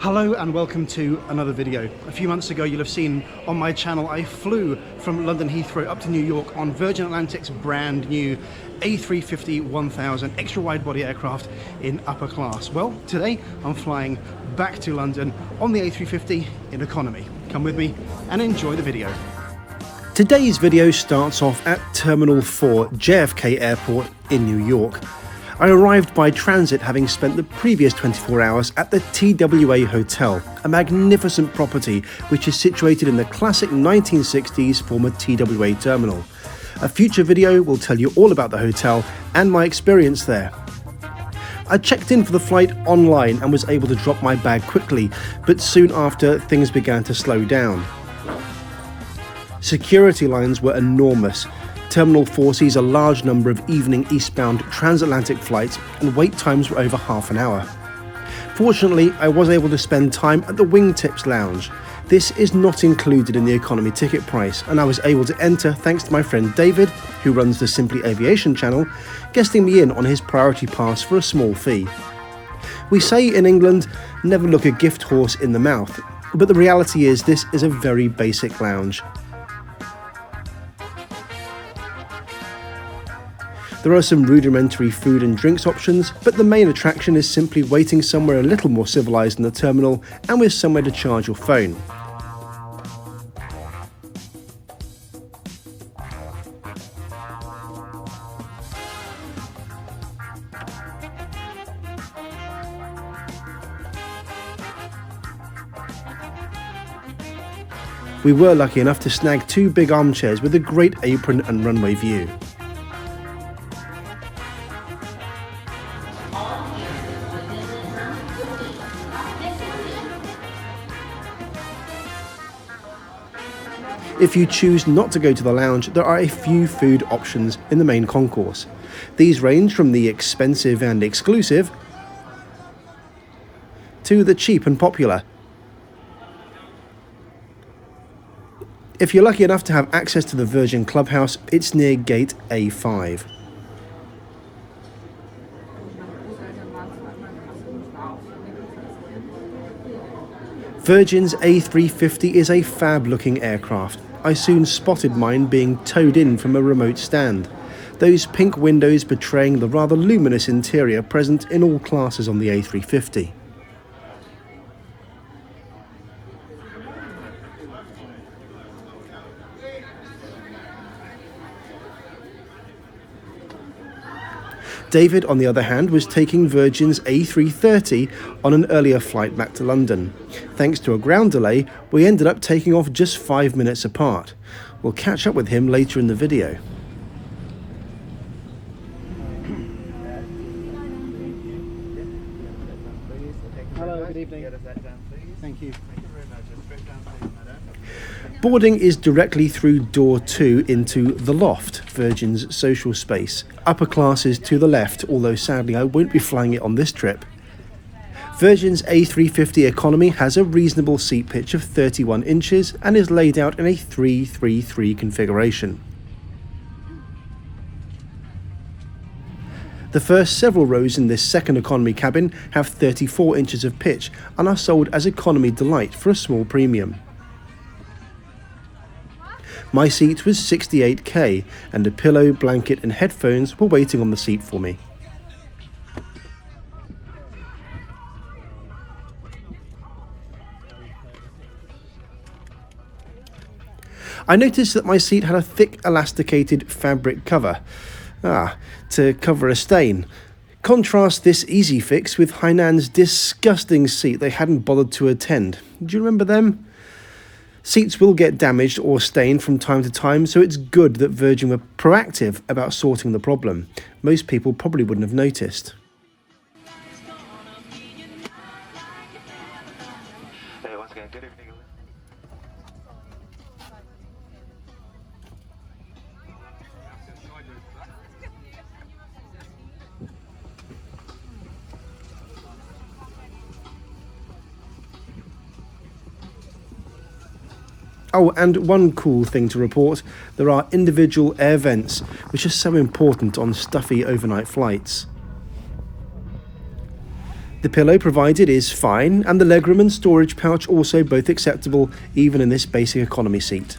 Hello and welcome to another video. A few months ago you'll have seen on my channel I flew from London Heathrow up to New York on Virgin Atlantic's brand new A350-1000 extra wide body aircraft in upper class. Well, today I'm flying back to London on the A350 in economy. Come with me and enjoy the video. Today's video starts off at Terminal 4 JFK Airport in New York. I arrived by transit, having spent the previous 24 hours at the TWA Hotel, a magnificent property which is situated in the classic 1960s former TWA terminal. A future video will tell you all about the hotel and my experience there. I checked in for the flight online and was able to drop my bag quickly, but soon after things began to slow down. Security lines were enormous. Terminal 4 sees a large number of evening eastbound transatlantic flights and wait times were over half an hour. Fortunately, I was able to spend time at the Wingtips Lounge. This is not included in the economy ticket price, and I was able to enter thanks to my friend David, who runs the Simply Aviation channel, guesting me in on his priority pass for a small fee. We say in England, never look a gift horse in the mouth, but the reality is this is a very basic lounge. There are some rudimentary food and drinks options, but the main attraction is simply waiting somewhere a little more civilised in the terminal and with somewhere to charge your phone. We were lucky enough to snag two big armchairs with a great apron and runway view. If you choose not to go to the lounge, there are a few food options in the main concourse. These range from the expensive and exclusive to the cheap and popular. If you're lucky enough to have access to the Virgin Clubhouse, it's near gate A5. Virgin's A350 is a fab-looking aircraft. I soon spotted mine being towed in from a remote stand, those pink windows betraying the rather luminous interior present in all classes on the A350. David, on the other hand, was taking Virgin's A330 on an earlier flight back to London. Thanks to a ground delay, we ended up taking off just 5 minutes apart. We'll catch up with him later in the video. Hello, good evening. Thank you. Boarding is directly through door 2 into the loft, Virgin's social space. Upper class is to the left, although sadly I won't be flying it on this trip. Virgin's A350 economy has a reasonable seat pitch of 31 inches and is laid out in a 3-3-3 configuration. The first several rows in this second economy cabin have 34 inches of pitch and are sold as economy delight for a small premium. My seat was 68k, and a pillow, blanket and headphones were waiting on the seat for me. I noticed that my seat had a thick elasticated fabric cover, to cover a stain. Contrast this easy fix with Hainan's disgusting seat they hadn't bothered to attend. Do you remember them? Seats will get damaged or stained from time to time, so it's good that Virgin were proactive about sorting the problem. Most people probably wouldn't have noticed. Hey, once again, good evening. Oh, and one cool thing to report, there are individual air vents, which are so important on stuffy overnight flights. The pillow provided is fine, and the legroom and storage pouch also both acceptable, even in this basic economy seat.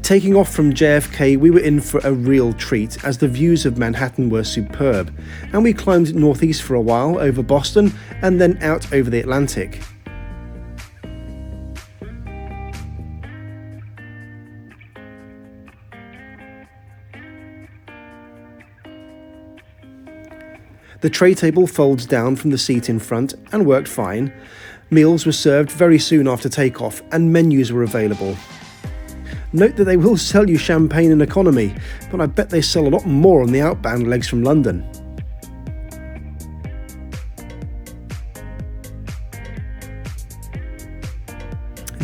Taking off from JFK, we were in for a real treat, as the views of Manhattan were superb, and we climbed northeast for a while over Boston and then out over the Atlantic. The tray table folds down from the seat in front and worked fine. Meals were served very soon after takeoff and menus were available. Note that they will sell you champagne in economy, but I bet they sell a lot more on the outbound legs from London.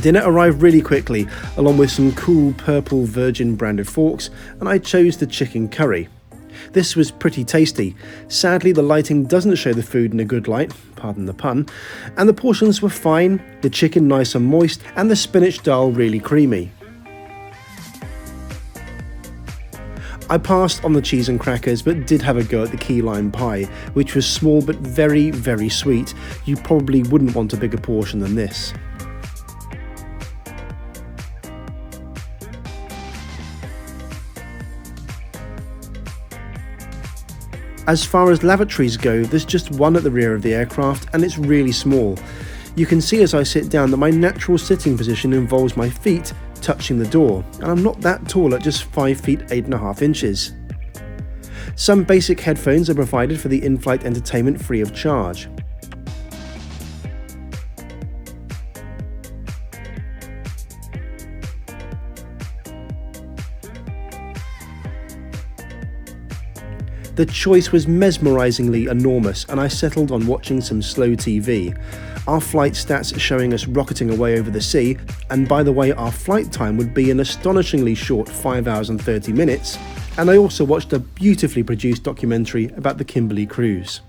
Dinner arrived really quickly, along with some cool purple Virgin branded forks, and I chose the chicken curry. This was pretty tasty. Sadly, the lighting doesn't show the food in a good light, pardon the pun, and the portions were fine, the chicken nice and moist, and the spinach dal really creamy. I passed on the cheese and crackers, but did have a go at the key lime pie, which was small but very, very sweet. You probably wouldn't want a bigger portion than this. As far as lavatories go, there's just one at the rear of the aircraft, and it's really small. You can see as I sit down that my natural sitting position involves my feet touching the door, and I'm not that tall at just 5 feet 8.5 inches. Some basic headphones are provided for the in-flight entertainment free of charge. The choice was mesmerisingly enormous, and I settled on watching some slow TV. Our flight stats showing us rocketing away over the sea, and by the way, our flight time would be an astonishingly short 5 hours and 30 minutes, and I also watched a beautifully produced documentary about the Kimberley cruise.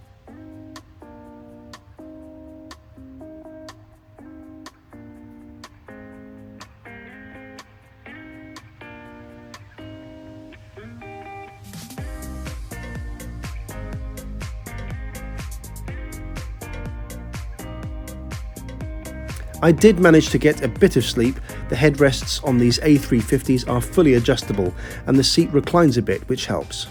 I did manage to get a bit of sleep. The headrests on these A350s are fully adjustable and the seat reclines a bit, which helps.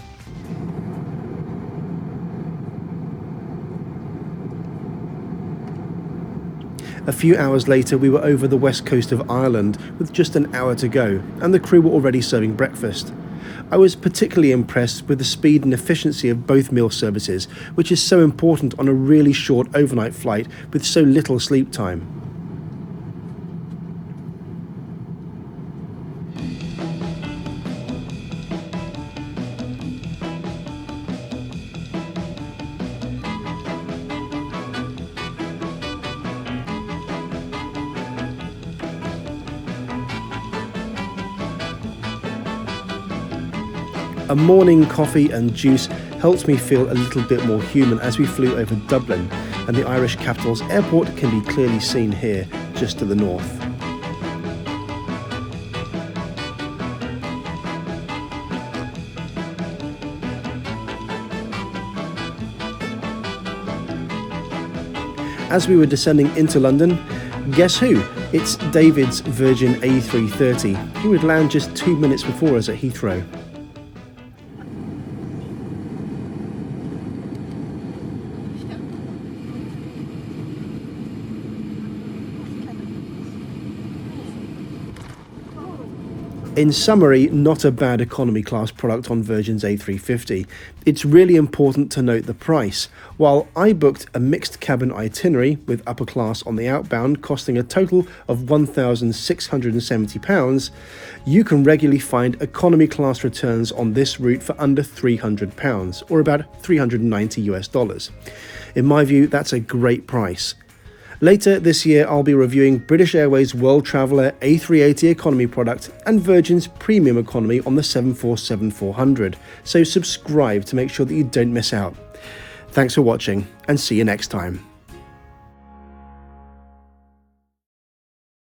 A few hours later we were over the west coast of Ireland with just an hour to go, and the crew were already serving breakfast. I was particularly impressed with the speed and efficiency of both meal services, which is so important on a really short overnight flight with so little sleep time. A morning coffee and juice helped me feel a little bit more human as we flew over Dublin, and the Irish capital's airport can be clearly seen here, just to the north. as we were descending into London, guess who? It's David's Virgin A330. He would land just 2 minutes before us at Heathrow. In summary, not a bad economy class product on Virgin's A350. It's really important to note the price. While I booked a mixed cabin itinerary with upper class on the outbound costing a total of £1,670, you can regularly find economy class returns on this route for under £300 or about $390 US. In my view, that's a great price. Later this year, I'll be reviewing British Airways World Traveller A380 economy product and Virgin's premium economy on the 747-400, so subscribe to make sure that you don't miss out. Thanks for watching, and see you next time.